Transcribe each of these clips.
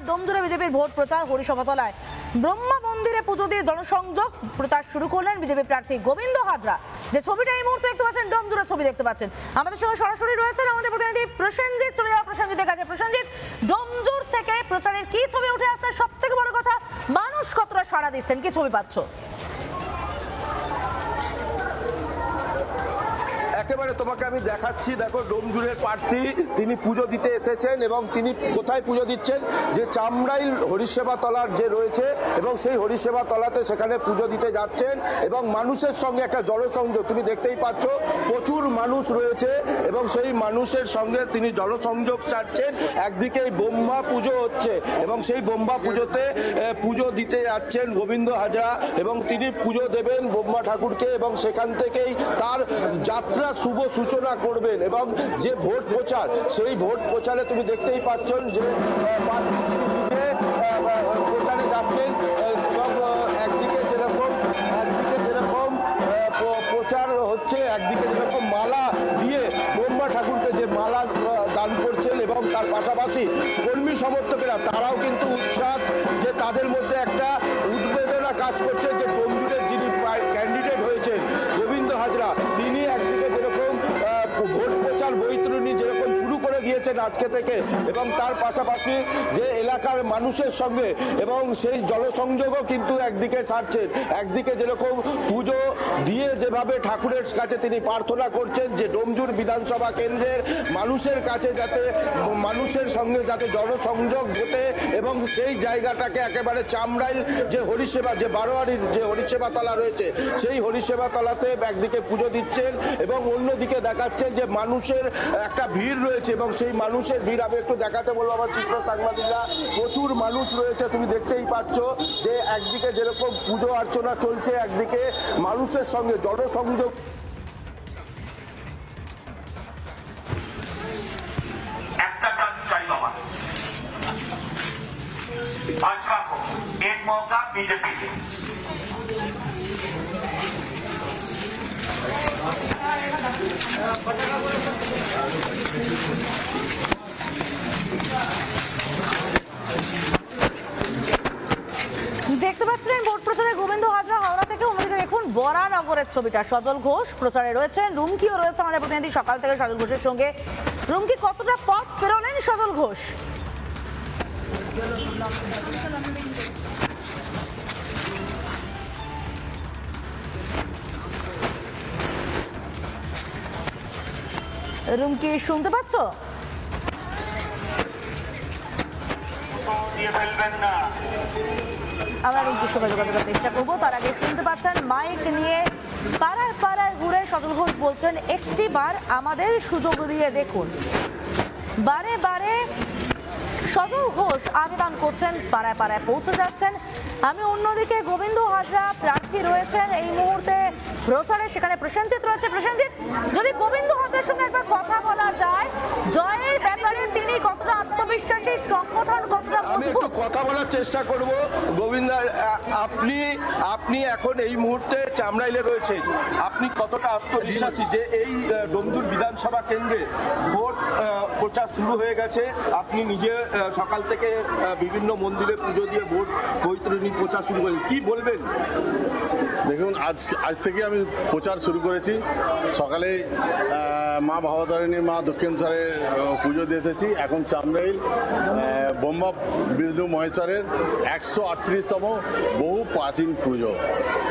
ডোমজুড়ে বিজেপির ভোট প্রচার হরিসভাতলায় ব্রহ্মা মন্দিরে পুজো দিয়ে জনসংযোগ প্রচার শুরু করলেন বিজেপি প্রার্থী গোবিন্দ হাজরা। যে ছবিটা এই মুহূর্তে দেখতে পাচ্ছেন, ডোমজুড়ের ছবি দেখতে পাচ্ছেন। আমাদের সঙ্গে সরাসরি রয়েছেন আমাদের প্রতিনিধি প্রসেনজিৎ। চলে যাওয়া প্রসেনজিতের কাছে। প্রসেনজিৎ, ডোমজুর থেকে প্রচারের কি ছবি উঠে আসছে? সব থেকে বড় কথা, মানুষ কতটা সাড়া দিচ্ছেন, কি ছবি পাচ্ছ? একেবারে তোমাকে আমি দেখাচ্ছি। দেখো, ডোমজুরের প্রার্থী তিনি পুজো দিতে এসেছেন এবং তিনি কোথায় পুজো দিচ্ছেন? যে চামড়াইল হরিসেবা তলার যে রয়েছে এবং সেই হরিসেবা তলাতে সেখানে পুজো দিতে যাচ্ছেন এবং মানুষের সঙ্গে একটা জনসংযোগ তুমি দেখতেই পাচ্ছ। প্রচুর মানুষ রয়েছে এবং সেই মানুষের সঙ্গে তিনি জনসংযোগ সারছেন। একদিকে ব্রহ্মা পুজো হচ্ছে এবং সেই ব্রহ্মা পুজোতে পুজো দিতে যাচ্ছেন গোবিন্দ হাজরা এবং তিনি পুজো দেবেন ব্রহ্মা ঠাকুরকে এবং সেখান থেকেই তার যাত্রা শুভ সূচনা করবেন। এবং যে ভোট প্রচার, সেই ভোট প্রচারে তুমি দেখতেই পাচ্ছেন যে প্রচারে যাচ্ছেন এবং একদিকে যেরকম প্রচার হচ্ছে, একদিকে যেরকম মালা দিয়ে ব্রহ্মা ঠাকুরকে যে মালা দান করছেন এবং তার পাশাপাশি কর্মী সমর্থকেরা তারাও কিন্তু উচ্ছ্বাস, যে তাদের মধ্যে একটা উদ্বেদনা কাজ করছে যে ডোমজুরের যিনি ক্যান্ডিডেট হয়েছেন গোবিন্দ হাজরা, তিনি একদিকে যেরকম ভোট প্রচার বৈতরণী যেরকম শুরু করে দিয়েছেন আজকে থেকে এবং তার পাশাপাশি যে এলাকার মানুষের সঙ্গে এবং সেই জনসংযোগও কিন্তু একদিকে সারছেন। একদিকে যেরকম পুজো দিয়ে যেভাবে ঠাকুরের কাছে তিনি প্রার্থনা করছেন যে ডোমজুর বিধানসভা কেন্দ্রের মানুষের কাছে যাতে মানুষের সঙ্গে যাতে জনসংযোগ ঘটে এবং সেই জায়গাটাকে একেবারে চামড়াইল যে হরিসেবা, যে বারোয়ারির যে হরিসেবা তলা রয়েছে, সেই হরিসেবা তলাতে একদিকে পুজো দিচ্ছেন এবং অন্যদিকে দেখাচ্ছেন যে মানুষের একটা ভিড় রয়েছে এবং সেই মানুষের ভিড় আমি একটু দেখাতে বলবো আমার চিত্র সাংবাদিকরা। প্রচুর মানুষ রয়েছে, তুমি দেখতেই পাচ্ছ যে একদিকে যেরকম পুজো অর্চনা চলছে, একদিকে মানুষের সঙ্গে জনসংযোগ। একটা চান্স চাই বাবা, भाजपा को एक मौका बीजेपी के। দেখতে পাচ্ছিলেন ভোট প্রচারে গোবিন্দ হাজরা হাওড়া থেকে। অন্যদিকে দেখুন বরানগরের ছবিটা, সজল ঘোষ প্রচারে রয়েছেন, রুমকিও রয়েছে আমাদের প্রতিনিধি সকাল থেকে সজল ঘোষের সঙ্গে। রুমকি, কতটা পথ পেরোলেন সজল ঘোষ? রুমকি, শুনতে পাচ্ছ? আমরা রুমকির সঙ্গে যোগাযোগ করার চেষ্টা করবো। তার আগে শুনতে পাচ্ছেন মাইক নিয়ে পাড়ায় পাড়ায় ঘুরে সজল ঘোষ বলছেন, একটি বার আমাদের সুযোগ দিয়ে দেখুন। বারে বারে সজল ঘোষ আবেদন করছেন, পাড়ায় পাড়ায় পৌঁছে যাচ্ছেন। আমি অন্যদিকে গোবিন্দ হাজরা প্রার্থী রয়েছেন এই মুহূর্তে প্রচারে, সেখানে প্রসেনজিৎ রয়েছে। প্রসেনজিৎ, যদি গোবিন্দ হাজরার সঙ্গে একবার কথা বলা যায়, জয়ের ব্যাপারে তিনি কতটা আত্মবিশ্বাসী, সংগঠন কতটা আমি একটু কথা বলার চেষ্টা করব। গোবিন্দ, আপনি এখন এই মুহূর্তে চামড়াইলে রয়েছেন, আপনি কতটা আত্মবিশ্বাসী যে এই ডোমজুর বিধানসভা কেন্দ্রে ভোট প্রচার শুরু হয়ে গেছে? আপনি নিজে সকাল থেকে বিভিন্ন মন্দিরে পুজো দিয়ে ভোট বৈতরণী প্রচার শুরু করেন, কি বলবেন? দেখুন, আজ থেকে আমি প্রচার শুরু করেছি। সকালে মা ভবতারিণী, মা দক্ষিণেশ্বরের পুজো দিয়ে এসেছি। এখন চামড়াইল ব্রহ্মা বিষ্ণু মহেশ্বরের 138তম বহু প্রাচীন পুজো।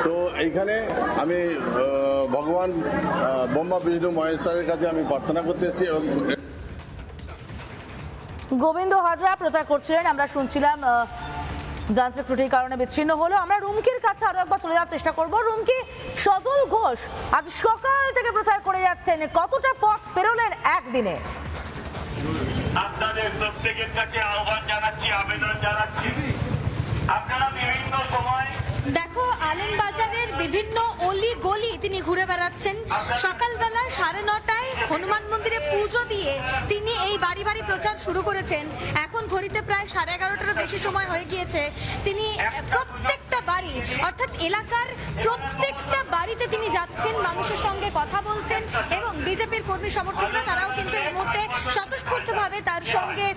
তো এইখানে আমি ভগবান ব্রহ্মা বিষ্ণু মহেশ্বরের কাছে আমি প্রার্থনা করতে এসেছি। এবং গোবিন্দ হাজরা প্রচার করছিলেন, আমরা শুনছিলাম যান্ত্রিক ত্রুটির কারণে বিচ্ছিন্ন হলো। আমরা রুমকির কাছে আরো একবার চলে যাওয়ার চেষ্টা করবো। রুমকি, সজল ঘোষ আজ সকাল থেকে প্রচার করে যাচ্ছেন, কতটা পথ পেরোলেন একদিনে? আপনাদের প্রত্যেকের কাছে আহ্বান জানাচ্ছি, আবেদন জানাচ্ছি, আপনারা বিভিন্ন সময় দেখো, আলমবাজারের বিভিন্ন অলি গলি তিনি ঘুরে বেড়াচ্ছেন। সকালবেলা 9:30টায় হনুমান মন্দিরে পুজো দিয়ে তিনি এই বাড়ি বাড়ি প্রচার শুরু করেছেন। এখন ঘড়িতে প্রায় 11:30টারও বেশি সময় হয়ে গিয়েছে। তিনি প্রত্যেকটা বাড়ি অর্থাৎ এলাকার প্রত্যেকটা বাড়িতে তিনি যাচ্ছেন, মানুষের সঙ্গে কথা বলছেন এবং বিজেপির কর্মী সমর্থকরা তারাও কিন্তু এই মুহূর্তে স্বতঃস্ফূর্তভাবে তার সঙ্গে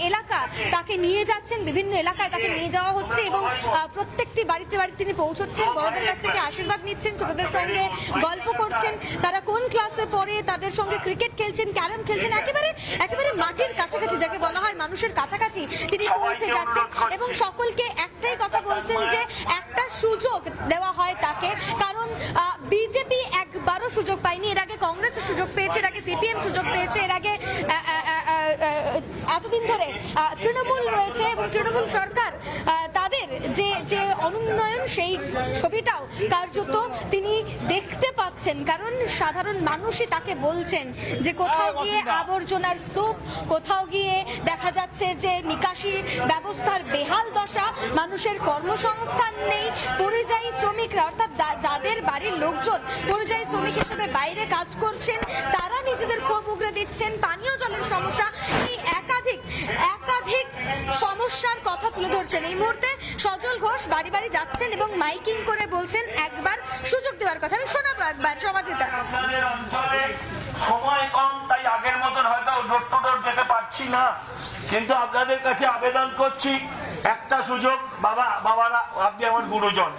এলাকা তাকে নিয়ে যাচ্ছেন, বিভিন্ন এলাকায় তাকে নিয়ে যাওয়া হচ্ছে এবং প্রত্যেকটি বাড়িতে বাড়িতে তিনি পৌঁছচ্ছেন, বড়দের কাছ থেকে আশীর্বাদ নিচ্ছেন, ছোটদের সঙ্গে গল্প করছেন, তারা কোন ক্লাসে পড়ে তাদের সঙ্গে ক্রিকেট খেলছেন, ক্যারম খেলছেন, একেবারে মাটির কাছাকাছি, যাকে বলা হয় মানুষের কাছাকাছি তিনি পৌঁছে যাচ্ছেন এবং সকলকে একটাই কথা বলছেন যে একটা সুযোগ দেওয়া হয় তাকে, কারণ বিজেপি একবারও সুযোগ পায়নি। এর আগে কংগ্রেস সুযোগ পেয়েছে, এর আগে সিপিএম সুযোগ পেয়েছে, এর আগে এতদিন ধরে তৃণমূল রয়েছে এবং তৃণমূল সরকার তাদের যে অনুন্নয়ন সেই ছবিটাও কার্যত তিনি দেখতে পাচ্ছেন, কারণ সাধারণ মানুষই তাকে বলছেন যে কোথাও গিয়ে আবর্জনার স্তূপ, কোথাও গিয়ে দেখা যাচ্ছে যে নিকাশি ব্যবস্থার বেহাল দশা, মানুষের কর্মসংস্থান নেই, পরিযায়ী শ্রমিকরা অর্থাৎ যাদের বাড়ির লোকজন পরিযায়ী শ্রমিক হিসেবে বাইরে কাজ করছেন তারা নিজেদের ক্ষোভ উগরে দিচ্ছেন, পানীয় জলের সমস্যা, এই একাধিক সমস্যার কথা তুলে ধরছেন। এই মুহূর্তে সজল ঘোষ বাড়ি বাড়ি যাচ্ছেন এবং মাইকিং করে বলছেন একবার সুযোগ দেওয়ার কথা। আমি শোনাবো একবার সমাধিটা। সময় কম, তাই আগের মতন হয়তো ডোর টু ডোর যেতে পারছি না, কিন্তু আপনাদের কাছে আবেদন করছি একটা সুযোগ। বাবারা আপনি আমার গুরুজন,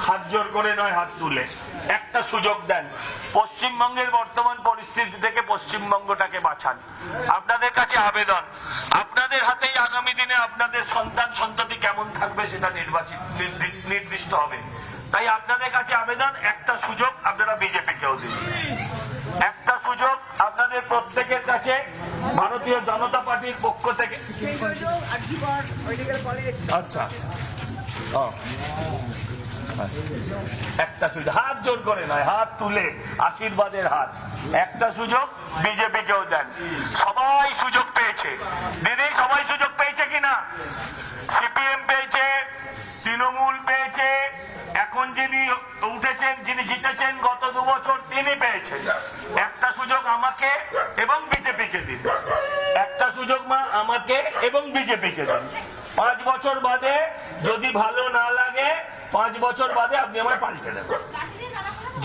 হাত জোর করে নয় হাত তুলে একটা সুযোগ দেন। পশ্চিমবঙ্গের বর্তমান পরিস্থিতি থেকে পশ্চিমবঙ্গটাকে বাঁচান। আপনাদের কাছে আবেদন, আপনাদের হাতেই আগামী দিনে আপনাদের সন্তান সন্ততি কেমন থাকবে সেটা নির্দিষ্ট হবে। তাই আপনাদের কাছে আবেদন, একটা সুযোগ আপনারা বিজেপিকেও দিন, একটা সুযোগ আপনাদের প্রত্যেকের কাছে ভারতীয় জনতা পার্টির পক্ষ থেকে। আচ্ছা, একটা সুযোগ, হাত জোর করে নয় হাত তুলে আশীর্বাদের হাত, একটা সুযোগ বিজেপিকেও দেন। সবাই সুযোগ পেয়েছে দিদি, সবাই সুযোগ পেয়েছে কিনা? সিপিএম পেয়েছে, তৃণমূল পেয়েছে, এখন যিনি উঠেছেন, যিনি জিতেছেন গত 2 বছর তিনি পেয়েছেন। একটা সুযোগ আমাকে এবং বিজেপিকে দিন, একটা সুযোগ মা আমাকে এবং বিজেপিকে দিন। 5 বছর বাদে যদি ভালো না লাগে 5 বছর বাদে আপনি আমায় পাল্টে দেবেন।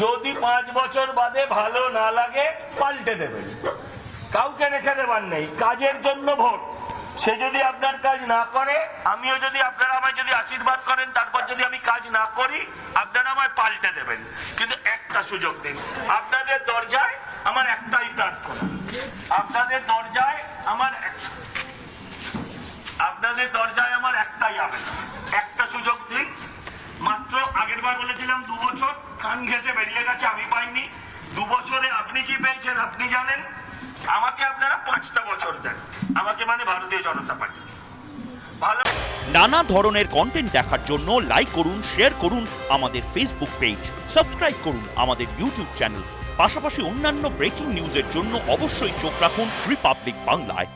যদি 5 বছর বাদে ভালো না লাগে পাল্টে দেবেন, কাউকে রেখে দেবার নেই। কাজের জন্য ভোট, সে যদি আপনার কাজ না করে, আমিও যদি আপনারা আমায় যদি আশীর্বাদ করেন, তারপর যদি আমি কাজ না করি আপনারা আমায় পাল্টে দেবেন, কিন্তু একটা সুযোগ দিন। আপনাদের দরজায় আমার একটাই প্রার্থনা, আপনাদের দরজায় আমার একটাই আবেদন, একটা সুযোগ দিন মাত্র। আগের বার বলেছিলাম 2 বছর, কান ঘেঁষে বেরিয়ে গেছে, আমি পাইনি। 2 বছরে আপনি কি পেয়েছেন আপনি জানেন। আমাকে আপনারা 5টা বছর দেন, আমাকে মানে ভারতীয় জনতা পার্টি। ভালো নানা ধরনের কন্টেন্ট দেখার জন্য লাইক করুন, শেয়ার করুন আমাদের ফেসবুক পেজ, সাবস্ক্রাইব করুন আমাদের ইউটিউব চ্যানেল। পাশাপাশি অন্যান্য ব্রেকিং নিউজের জন্য অবশ্যই চোখ রাখুন রিপাবলিক বাংলায়।